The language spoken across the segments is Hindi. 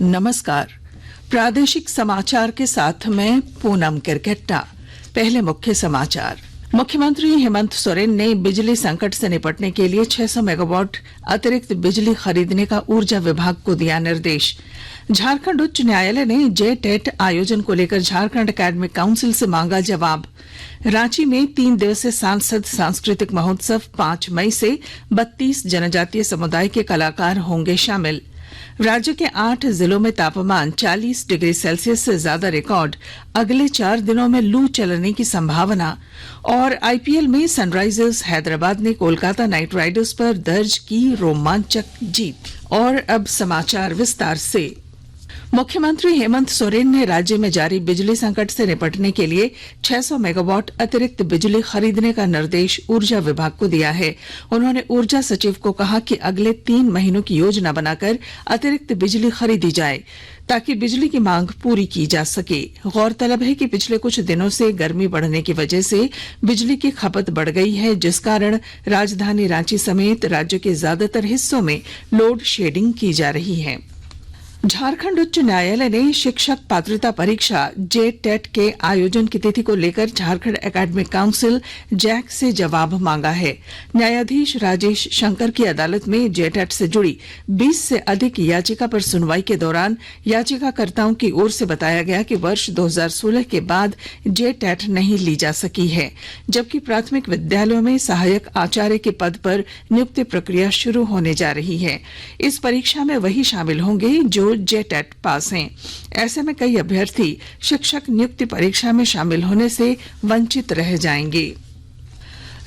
नमस्कार। प्रादेशिक समाचार के साथ मैं पूनम किरकेट्टा। पहले मुख्य समाचार। मुख्यमंत्री हेमंत सोरेन ने बिजली संकट से निपटने के लिए 600 मेगावाट अतिरिक्त बिजली खरीदने का ऊर्जा विभाग को दिया निर्देश। झारखंड उच्च न्यायालय ने जेटेट आयोजन को लेकर झारखंड एकेडमिक काउंसिल से मांगा जवाब। रांची में 3 दिवसीय सांसद सांस्कृतिक महोत्सव 5 मई से 32 जनजातीय समुदाय के कलाकार होंगे शामिल। राज्य के 8 जिलों में तापमान 40 डिग्री सेल्सियस से ज्यादा रिकॉर्ड। अगले 4 दिनों में लू चलने की संभावना। और आईपीएल में सनराइजर्स हैदराबाद ने कोलकाता नाइट राइडर्स पर दर्ज की रोमांचक जीत। और अब समाचार विस्तार से। मुख्यमंत्री हेमंत सोरेन ने राज्य में जारी बिजली संकट से निपटने के लिए 600 मेगावाट अतिरिक्त बिजली खरीदने का निर्देश ऊर्जा विभाग को दिया है। उन्होंने ऊर्जा सचिव को कहा कि अगले 3 महीनों की योजना बनाकर अतिरिक्त बिजली खरीदी जाए ताकि बिजली की मांग पूरी की जा सके। गौरतलब है कि पिछले कुछ दिनों से गर्मी बढ़ने की वजह से बिजली की खपत बढ़ गई है, जिस कारण राजधानी रांची समेत राज्य के ज्यादातर हिस्सों में लोड शेडिंग की जा रही है। झारखंड उच्च न्यायालय ने शिक्षक पात्रता परीक्षा जेटेट के आयोजन की तिथि को लेकर झारखंड एकेडमिक काउंसिल जैक से जवाब मांगा है। न्यायाधीश राजेश शंकर की अदालत में जेटेट से जुड़ी 20 से अधिक याचिका पर सुनवाई के दौरान याचिकाकर्ताओं की ओर से बताया गया कि वर्ष 2016 के बाद जेटेट नहीं ली जा सकी है, जबकि प्राथमिक विद्यालयों में सहायक आचार्य के पद पर नियुक्ति प्रक्रिया शुरू होने जा रही है। इस परीक्षा में वही शामिल होंगे जो जेटेट पास हैं। ऐसे में कई अभ्यर्थी शिक्षक नियुक्ति परीक्षा में शामिल होने से वंचित रह जाएंगे।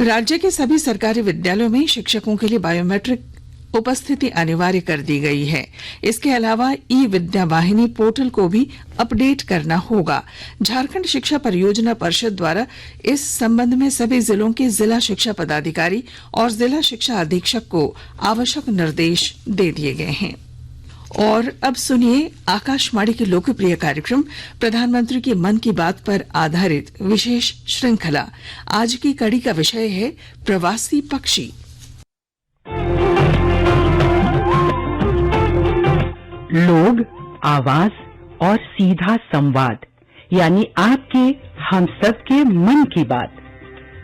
राज्य के सभी सरकारी विद्यालयों में शिक्षकों के लिए बायोमेट्रिक उपस्थिति अनिवार्य कर दी गई है। इसके अलावा ई विद्या वाहिनी पोर्टल को भी अपडेट करना होगा। झारखंड शिक्षा परियोजना परिषद द्वारा इस संबंध में सभी जिलों के जिला शिक्षा पदाधिकारी और जिला शिक्षा अधीक्षक को आवश्यक निर्देश दे दिए गए हैं। और अब सुनिए आकाशवाणी के लोकप्रिय कार्यक्रम प्रधानमंत्री की मन की बात पर आधारित विशेष श्रृंखला। आज की कड़ी का विषय है प्रवासी पक्षी। लोग, आवाज और सीधा संवाद, यानी आपके हम सब के मन की बात।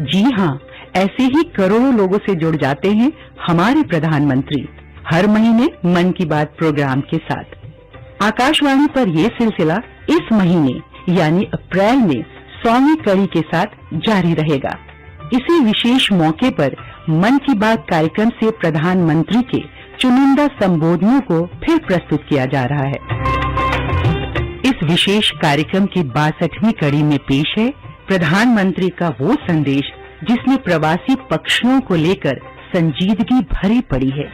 जी हाँ, ऐसे ही करोड़ों लोगों से जुड़ जाते हैं हमारे प्रधानमंत्री हर महीने मन की बात प्रोग्राम के साथ। आकाशवाणी पर यह सिलसिला इस महीने यानी अप्रैल में 100वीं कड़ी के साथ जारी रहेगा। इसी विशेष मौके पर मन की बात कार्यक्रम से प्रधानमंत्री के चुनिंदा संबोधनों को फिर प्रस्तुत किया जा रहा है। इस विशेष कार्यक्रम की 62वीं कड़ी में पेश है प्रधानमंत्री का वो संदेश जिसमें प्रवासी पक्षियों को लेकर संजीदगी भरी पड़ी है।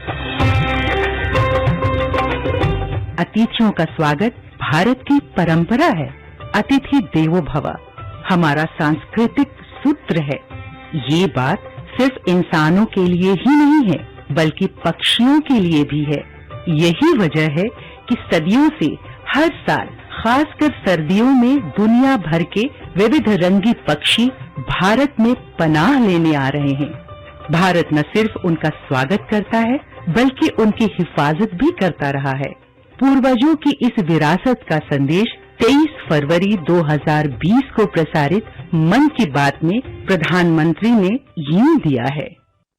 अतिथियों का स्वागत भारत की परंपरा है। अतिथि देवो भव हमारा सांस्कृतिक सूत्र है। ये बात सिर्फ इंसानों के लिए ही नहीं है, बल्कि पक्षियों के लिए भी है। यही वजह है कि सदियों से हर साल, खासकर सर्दियों में दुनिया भर के विविध रंगी पक्षी भारत में पनाह लेने आ रहे हैं। भारत न सिर्फ उनका स्वागत करता है, बल्कि उनकी हिफाजत भी करता रहा है। पूर्वजों की इस विरासत का संदेश 23 फरवरी 2020 को प्रसारित मन की बात में प्रधानमंत्री ने यूं दिया है।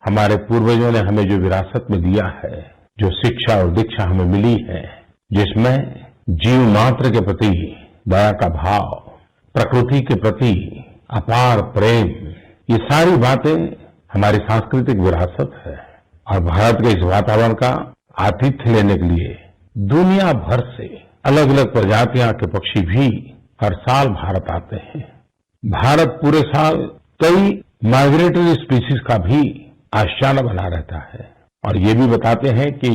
हमारे पूर्वजों ने हमें जो विरासत में दिया है, जो शिक्षा और दीक्षा हमें मिली है, जिसमें जीव मात्र के प्रति दया का भाव, प्रकृति के प्रति अपार प्रेम, ये सारी बातें हमारी सांस्कृतिक विरासत है। और भारत के इस वातावरण का आतिथ्य लेने के लिए दुनिया भर से अलग अलग प्रजातियां के पक्षी भी हर साल भारत आते हैं। भारत पूरे साल कई माइग्रेटरी स्पीसीज का भी आशियाना बना रहता है। और ये भी बताते हैं कि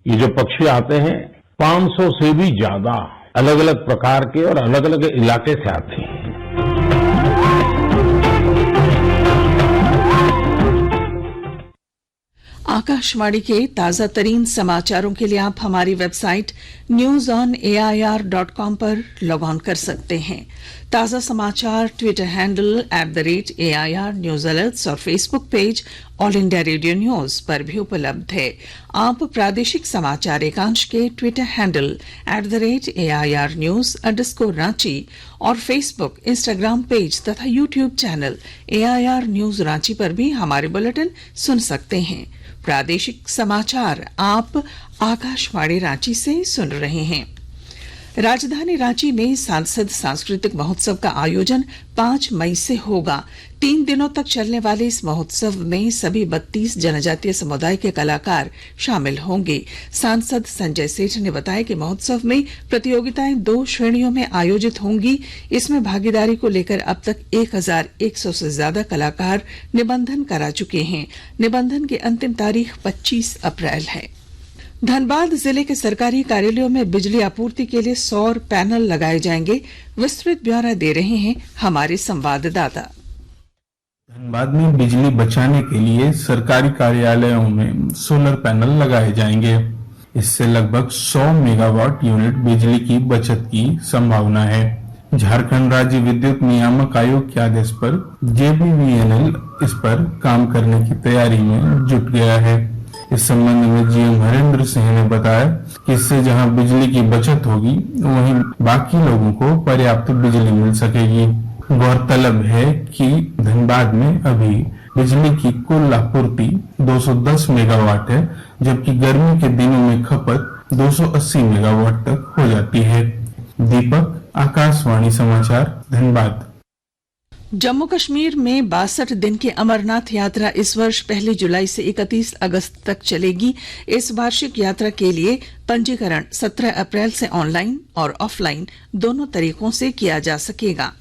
ये जो पक्षी आते हैं 500 से भी ज्यादा अलग अलग प्रकार के और अलग अलग इलाके से आते हैं। आकाशवाणी के ताजा तरीन समाचारों के लिए आप हमारी वेबसाइट newsonair.com पर लॉग ऑन कर सकते हैं। ताजा समाचार Twitter handle @AIR news alerts और Facebook page All India Radio News पर भी उपलब्ध है। आप प्रादेशिक समाचार एकांश के Twitter handle @AIR news _Ranchi और फेसबुक, इंस्टाग्राम पेज तथा YouTube channel AIR news Ranchi पर भी हमारे बुलेटिन सुन सकते हैं। प्रादेशिक समाचार आप आकाशवाणी रांची से सुन रहे हैं। राजधानी रांची में सांसद सांस्कृतिक महोत्सव का आयोजन 5 मई से होगा। 3 दिनों तक चलने वाले इस महोत्सव में सभी 32 जनजातीय समुदाय के कलाकार शामिल होंगे। सांसद संजय सेठ ने बताया कि महोत्सव में प्रतियोगिताएं 2 श्रेणियों में आयोजित होंगी। इसमें भागीदारी को लेकर अब तक 1100 से ज्यादा कलाकार निबंधन करा चुके हैं। निबंधन की अंतिम तारीख 25 अप्रैल है। धनबाद जिले के सरकारी कार्यालयों में बिजली आपूर्ति के लिए सौर पैनल लगाए जाएंगे। विस्तृत ब्यौरा दे रहे हैं हमारे संवाददाता। धनबाद में बिजली बचाने के लिए सरकारी कार्यालयों में सोलर पैनल लगाए जाएंगे। इससे लगभग 100 मेगावाट यूनिट बिजली की बचत की संभावना है। झारखंड राज्य विद्युत नियामक आयोग के आदेश पर JBVNL इस पर काम करने की तैयारी में जुट गया है। इस संबंध में GM हरेंद्र सिंह ने बताया कि इससे जहां बिजली की बचत होगी वहीं बाकी लोगों को पर्याप्त बिजली मिल सकेगी। गौरतलब है कि धनबाद में अभी बिजली की कुल आपूर्ति 210 मेगावाट है, जबकि गर्मी के दिनों में खपत 280 मेगावाट तक हो जाती है। दीपक, आकाशवाणी समाचार, धनबाद। जम्मू कश्मीर में 62 दिन की अमरनाथ यात्रा इस वर्ष 1 जुलाई से 31 अगस्त तक चलेगी। इस वार्षिक यात्रा के लिए पंजीकरण 17 अप्रैल से ऑनलाइन और ऑफलाइन दोनों तरीकों से किया जा सकेगा।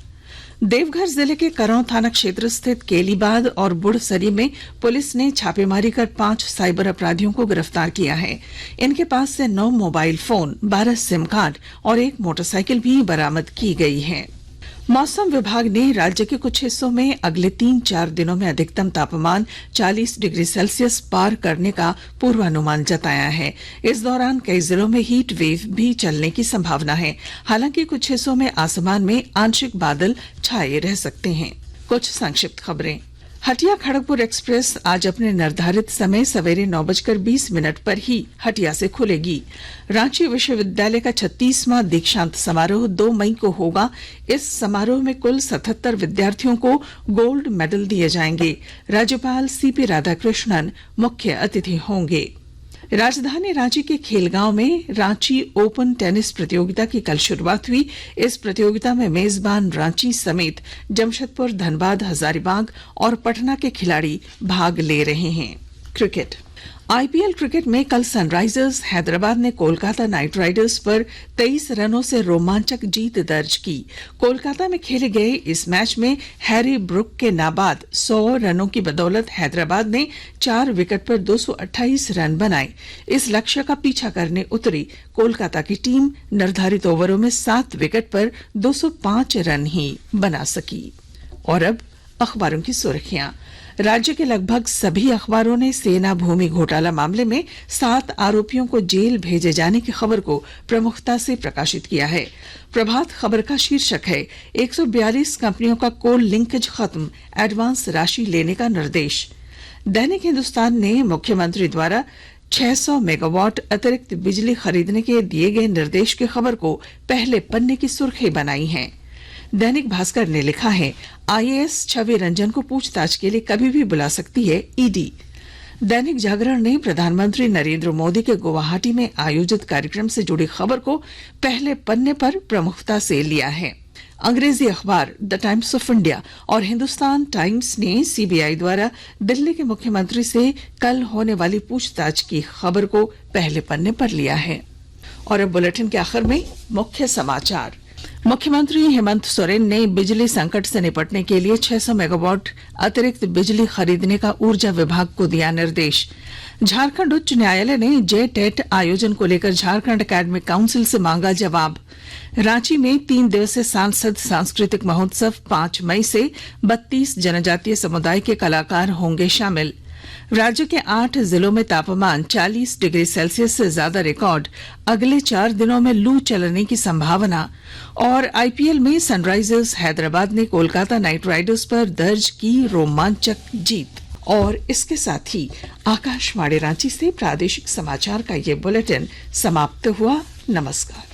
देवघर जिले के करौं थाना क्षेत्र स्थित केलीबाद और बुढ़सरी में पुलिस ने छापेमारी कर 5 साइबर अपराधियों को गिरफ्तार किया है। इनके पास से 9 मोबाइल फोन, 12 सिम कार्ड और 1 मोटरसाइकिल भी बरामद की गई है। मौसम विभाग ने राज्य के कुछ हिस्सों में अगले 3-4 दिनों में अधिकतम तापमान 40 डिग्री सेल्सियस पार करने का पूर्वानुमान जताया है। इस दौरान कई जिलों में हीट वेव भी चलने की संभावना है। हालांकि कुछ हिस्सों में आसमान में आंशिक बादल छाए रह सकते हैं। कुछ संक्षिप्त खबरें। हटिया खड़गपुर एक्सप्रेस आज अपने निर्धारित समय सवेरे 9:20 पर ही हटिया से खुलेगी। रांची विश्वविद्यालय का 36वां दीक्षांत समारोह 2 मई को होगा। इस समारोह में कुल 77 विद्यार्थियों को गोल्ड मेडल दिए जाएंगे। राज्यपाल CP राधाकृष्णन मुख्य अतिथि होंगे। राजधानी रांची के खेलगांव में रांची ओपन टेनिस प्रतियोगिता की कल शुरुआत हुई। इस प्रतियोगिता में मेजबान रांची समेत जमशेदपुर, धनबाद, हजारीबाग और पटना के खिलाड़ी भाग ले रहे हैं। क्रिकेट। IPL क्रिकेट में कल सनराइजर्स हैदराबाद ने कोलकाता नाइट राइडर्स पर 23 रनों से रोमांचक जीत दर्ज की। कोलकाता में खेले गए इस मैच में हैरी ब्रुक के नाबाद 100 रनों की बदौलत हैदराबाद ने 4 विकेट पर 228 रन बनाए। इस लक्ष्य का पीछा करने उतरी कोलकाता की टीम निर्धारित ओवरों में 7 विकेट पर 205 रन ही बना सकी। और अब अखबारों की सुर्खियां। राज्य के लगभग सभी अखबारों ने सेना भूमि घोटाला मामले में 7 आरोपियों को जेल भेजे जाने की खबर को प्रमुखता से प्रकाशित किया है। प्रभात खबर का शीर्षक है 142 कंपनियों का कोल लिंकेज खत्म, एडवांस राशि लेने का निर्देश। दैनिक हिंदुस्तान ने मुख्यमंत्री द्वारा 600 मेगावाट अतिरिक्त बिजली खरीदने के दिए गए निर्देश की खबर को पहले पन्ने की सुर्खी बनाई है। दैनिक भास्कर ने लिखा है IAS छवि रंजन को पूछताछ के लिए कभी भी बुला सकती है ED। दैनिक जागरण ने प्रधानमंत्री नरेंद्र मोदी के गुवाहाटी में आयोजित कार्यक्रम से जुड़ी खबर को पहले पन्ने पर प्रमुखता से लिया है। अंग्रेजी अखबार द टाइम्स ऑफ इंडिया और हिंदुस्तान टाइम्स ने CBI द्वारा दिल्ली के मुख्यमंत्री से कल होने वाली पूछताछ की खबर को पहले पन्ने पर लिया है। और अब बुलेटिन के आखिर में मुख्य समाचार। मुख्यमंत्री हेमंत सोरेन ने बिजली संकट से निपटने के लिए 600 मेगावाट अतिरिक्त बिजली खरीदने का ऊर्जा विभाग को दिया निर्देश। झारखंड उच्च न्यायालय ने JTET आयोजन को लेकर झारखंड एकेडमिक काउंसिल से मांगा जवाब। रांची में 3 दिवसीय सांसद सांस्कृतिक महोत्सव 5 मई से 32 जनजातीय समुदाय के कलाकार होंगे शामिल। राज्य के 8 जिलों में तापमान 40 डिग्री सेल्सियस से ज्यादा रिकॉर्ड, अगले 4 दिनों में लू चलने की संभावना। और आईपीएल में सनराइजर्स हैदराबाद ने कोलकाता नाइट राइडर्स पर दर्ज की रोमांचक जीत। और इसके साथ ही आकाशवाणी रांची से प्रादेशिक समाचार का ये बुलेटिन समाप्त हुआ। नमस्कार।